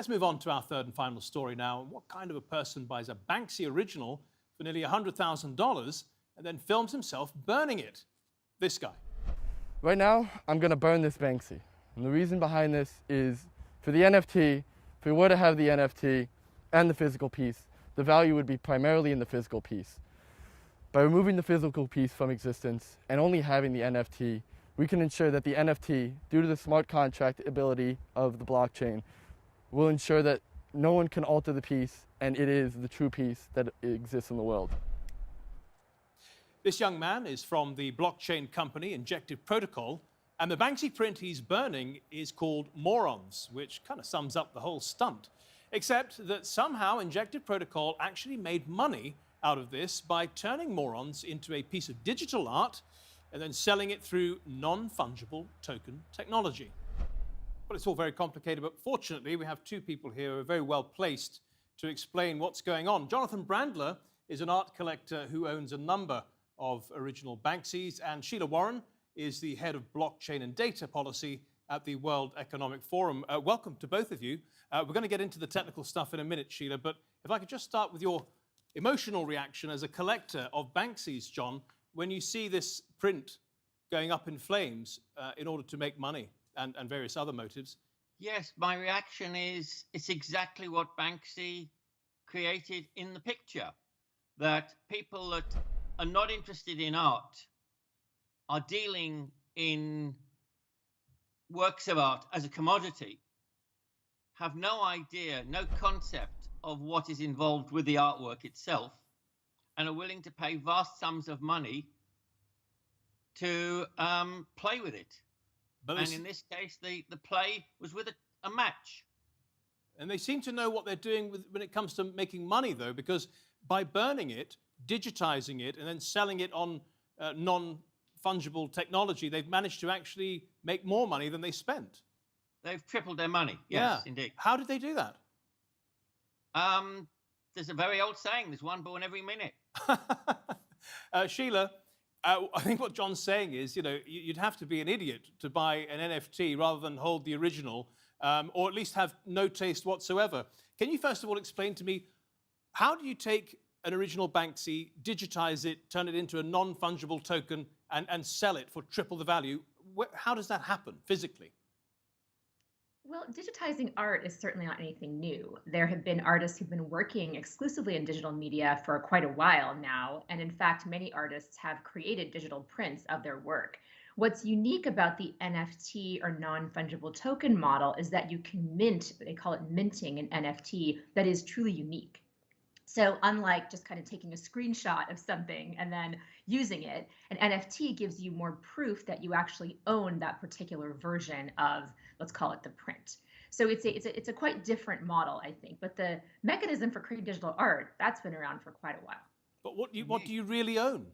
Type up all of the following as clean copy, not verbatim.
Let's move on to our third and final story now. What kind of a person buys a Banksy original for nearly $100,000 and then films himself burning it? This guy. Right now, I'm going to burn this Banksy. And the reason behind this is for the NFT, if we were to have the NFT and the physical piece, the value would be primarily in the physical piece. By removing the physical piece from existence and only having the NFT, we can ensure that the NFT, due to the smart contract ability of the blockchain, will ensure that no one can alter the piece and it is the true piece that exists in the world. This young man is from the blockchain company Injective Protocol, and the Banksy print he's burning is called Morons, which kind of sums up the whole stunt. Except that somehow Injective Protocol actually made money out of this by turning Morons into a piece of digital art and then selling it through non-fungible token technology. Well, it's all very complicated, but fortunately we have two people here who are very well placed to explain what's going on. Jonathan Brandler is an art collector who owns a number of original Banksys, and Sheila Warren is the head of blockchain and data policy at the World Economic Forum. Welcome to both of you. We're going to get into the technical stuff in a minute, Sheila, but if I could just start with your emotional reaction as a collector of Banksys, John, when you see this print going up in flames in order to make money and various other motives. Yes, my reaction is it's exactly what Banksy created in the picture, that people that are not interested in art are dealing in works of art as a commodity, have no idea, no concept of what is involved with the artwork itself, and are willing to pay vast sums of money to play with it. And in this case, the play was with a match. And they seem to know what they're doing when it comes to making money, though, because by burning it, digitizing it, and then selling it on non-fungible technology, they've managed to actually make more money than they spent. They've tripled their money. Yes, indeed. How did they do that? There's a very old saying, there's one born every minute. Sheila, I think what John's saying is, you know, you'd have to be an idiot to buy an NFT rather than hold the original, or at least have no taste whatsoever. Can you first of all explain to me, how do you take an original Banksy, digitize it, turn it into a non-fungible token, and sell it for triple the value? How does that happen physically? Well, digitizing art is certainly not anything new. There have been artists who've been working exclusively in digital media for quite a while now, and in fact, many artists have created digital prints of their work. What's unique about the NFT or non-fungible token model is that you can mint, they call it minting, an NFT that is truly unique. So unlike just kind of taking a screenshot of something and then using it, an NFT gives you more proof that you actually own that particular version of, let's call it, the print. So it's a quite different model, I think. But the mechanism for creating digital art, that's been around for quite a while. But what do you really own?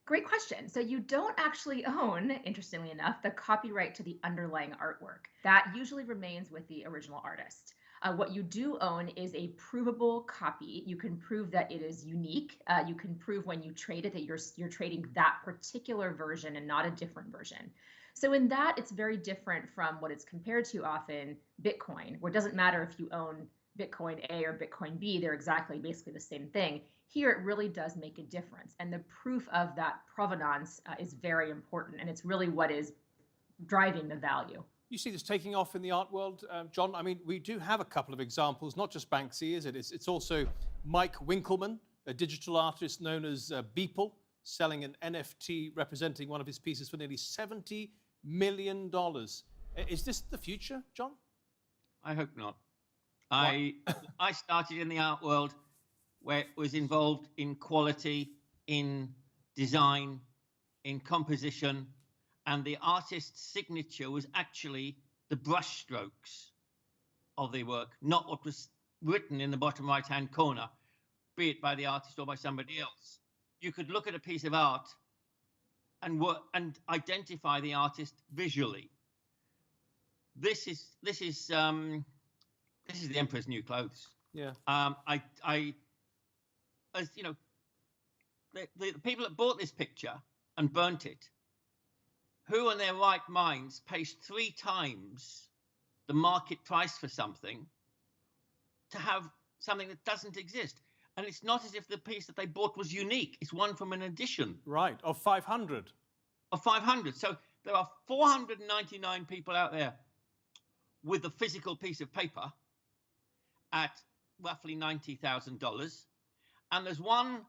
Great question. So you don't actually own, interestingly enough, the copyright to the underlying artwork. That usually remains with the original artist. What you do own is a provable copy. You can prove that it is unique. You can prove when you trade it that you're trading that particular version and not a different version. So in that, it's very different from what it's compared to often, Bitcoin, where it doesn't matter if you own Bitcoin A or Bitcoin B, they're exactly basically the same thing. Here, it really does make a difference. And the proof of that provenance is very important. And it's really what is driving the value. You see this taking off in the art world, John? I mean, we do have a couple of examples, not just Banksy, is it? It's also Mike Winkelmann, a digital artist known as Beeple, selling an NFT representing one of his pieces for nearly $70 million. Is this the future, John? I hope not. I started in the art world where it was involved in quality, in design, in composition, and the artist's signature was actually the brush strokes of the work, not what was written in the bottom right-hand corner, be it by the artist or by somebody else. You could look at a piece of art and identify the artist visually. This is the emperor's new clothes. Yeah. As you know, the people that bought this picture and burnt it, who in their right minds pays 3 times the market price for something to have something that doesn't exist. And it's not as if the piece that they bought was unique. It's one from an edition. Right, of 500. Of 500. So there are 499 people out there with a physical piece of paper at roughly $90,000. And there's one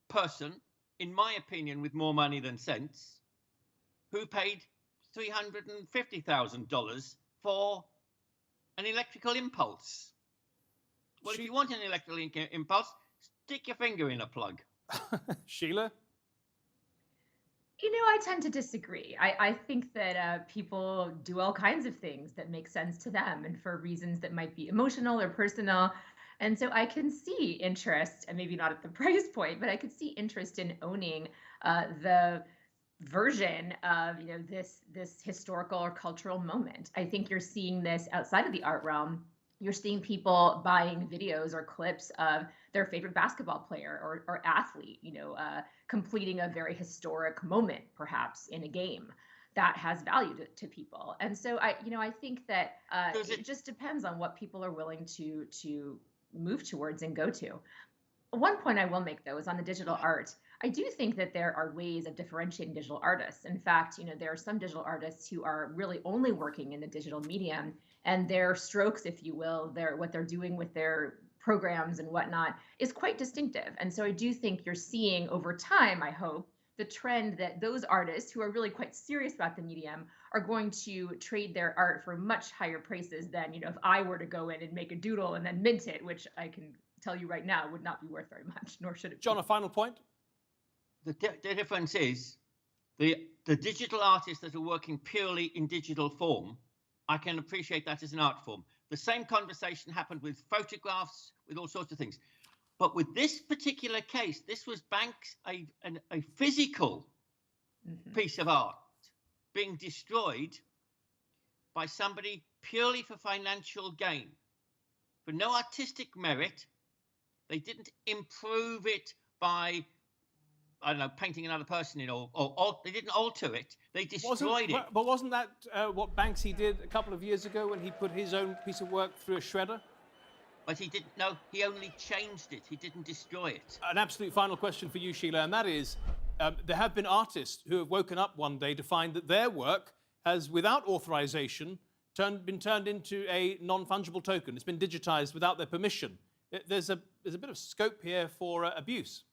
person, in my opinion, with more money than sense, who paid $350,000 for an electrical impulse. Well, if you want an electrical impulse, stick your finger in a plug. Sheila? You know, I tend to disagree. I think that people do all kinds of things that make sense to them and for reasons that might be emotional or personal. And so I can see interest, and maybe not at the price point, but I could see interest in owning the version of, you know, this historical or cultural moment. I think you're seeing this outside of the art realm. You're seeing people buying videos or clips of their favorite basketball player or athlete, you know, completing a very historic moment, perhaps in a game that has value to people. And so I think that it just depends on what people are willing to move towards and go to. One point I will make, though, is on the digital art. I do think that there are ways of differentiating digital artists. In fact, you know, there are some digital artists who are really only working in the digital medium, and their strokes, if you will, what they're doing with their programs and whatnot is quite distinctive. And so I do think you're seeing over time, I hope, the trend that those artists who are really quite serious about the medium are going to trade their art for much higher prices than, you know, if I were to go in and make a doodle and then mint it, which I can tell you right now would not be worth very much, nor should it be. John, a final point? The difference is the digital artists that are working purely in digital form, I can appreciate that as an art form. The same conversation happened with photographs, with all sorts of things. But with this particular case, this was a physical piece of art being destroyed by somebody purely for financial gain, for no artistic merit. They didn't improve it by, I don't know, painting another person in, or they didn't alter it. They destroyed it. But wasn't that what Banksy did a couple of years ago when he put his own piece of work through a shredder? But he didn't. No, he only changed it. He didn't destroy it. An absolute final question for you, Sheila, and that is, there have been artists who have woken up one day to find that their work has, without authorization, been turned into a non-fungible token. It's been digitized without their permission. There's a bit of scope here for abuse.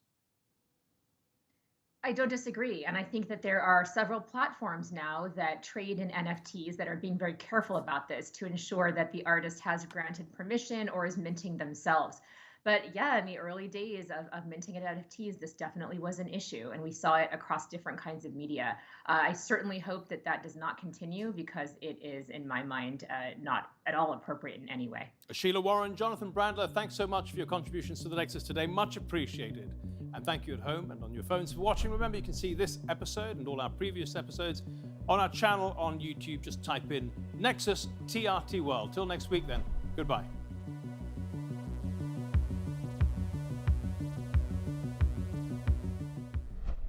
I don't disagree. And I think that there are several platforms now that trade in NFTs that are being very careful about this to ensure that the artist has granted permission or is minting themselves. But yeah, in the early days of minting NFTs, this definitely was an issue, and we saw it across different kinds of media. I certainly hope that that does not continue, because it is, in my mind, not at all appropriate in any way. Sheila Warren, Jonathan Brandler, thanks so much for your contributions to the Nexus today. Much appreciated. And thank you at home and on your phones for watching. Remember, you can see this episode and all our previous episodes on our channel on YouTube. Just type in Nexus TRT World. Till next week then, goodbye.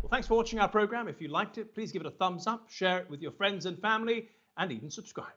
Well, thanks for watching our program. If you liked it, please give it a thumbs up, share it with your friends and family, and even subscribe.